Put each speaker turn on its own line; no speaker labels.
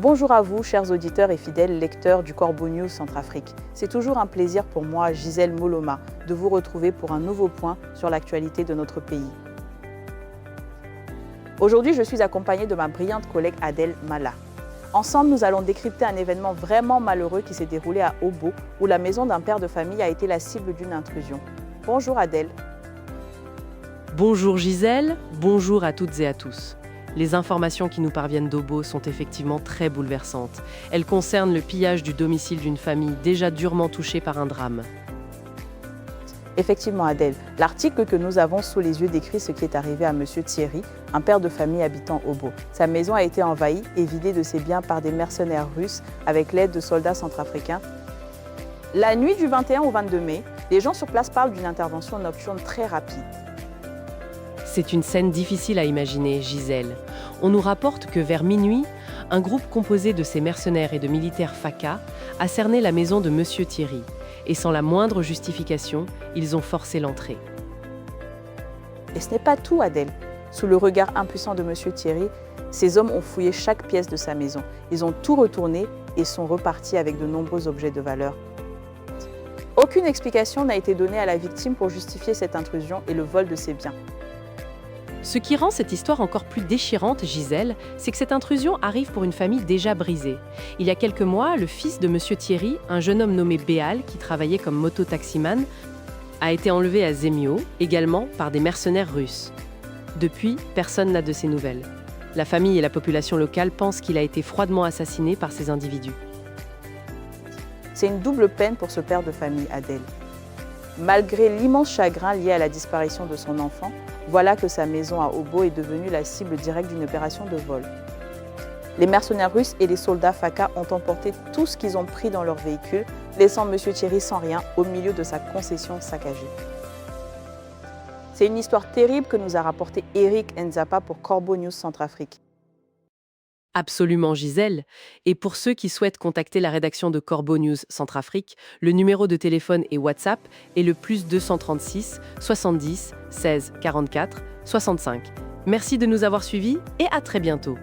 Bonjour à vous, chers auditeurs et fidèles lecteurs du Corbeau News Centrafrique. C'est toujours un plaisir pour moi, Gisèle Moloma, de vous retrouver pour un nouveau point sur l'actualité de notre pays. Aujourd'hui, je suis accompagnée de ma brillante collègue Adèle Mala. Ensemble, nous allons décrypter un événement vraiment malheureux qui s'est déroulé à Obo, où la maison d'un père de famille a été la cible d'une intrusion. Bonjour Adèle.
Bonjour Gisèle, bonjour à toutes et à tous. Les informations qui nous parviennent d'Obo sont effectivement très bouleversantes. Elles concernent le pillage du domicile d'une famille déjà durement touchée par un drame.
Effectivement Adèle, l'article que nous avons sous les yeux décrit ce qui est arrivé à M. Thierry, un père de famille habitant Obo. Sa maison a été envahie et vidée de ses biens par des mercenaires russes avec l'aide de soldats centrafricains. La nuit du 21 au 22 mai, les gens sur place parlent d'une intervention nocturne très rapide.
C'est une scène difficile à imaginer, Gisèle. On nous rapporte que vers minuit, un groupe composé de ces mercenaires et de militaires FACA a cerné la maison de M. Thierry. Et sans la moindre justification, ils ont forcé l'entrée.
Et ce n'est pas tout, Adèle. Sous le regard impuissant de M. Thierry, ces hommes ont fouillé chaque pièce de sa maison. Ils ont tout retourné et sont repartis avec de nombreux objets de valeur. Aucune explication n'a été donnée à la victime pour justifier cette intrusion et le vol de ses biens.
Ce qui rend cette histoire encore plus déchirante, Gisèle, c'est que cette intrusion arrive pour une famille déjà brisée. Il y a quelques mois, le fils de M. Thierry, un jeune homme nommé Béal, qui travaillait comme mototaximan, a été enlevé à Zemio, également par des mercenaires russes. Depuis, personne n'a de ses nouvelles. La famille et la population locale pensent qu'il a été froidement assassiné par ces individus.
C'est une double peine pour ce père de famille, Adèle. Malgré l'immense chagrin lié à la disparition de son enfant, voilà que sa maison à Obo est devenue la cible directe d'une opération de vol. Les mercenaires russes et les soldats FACA ont emporté tout ce qu'ils ont pris dans leur véhicule, laissant M. Thierry sans rien au milieu de sa concession saccagée. C'est une histoire terrible que nous a rapporté Eric Nzapa pour Corbeau News Centrafrique.
Absolument, Gisèle. Et pour ceux qui souhaitent contacter la rédaction de Corbeau News Centrafrique, le numéro de téléphone et WhatsApp est le +236 70 16 44 65. Merci de nous avoir suivis et à très bientôt.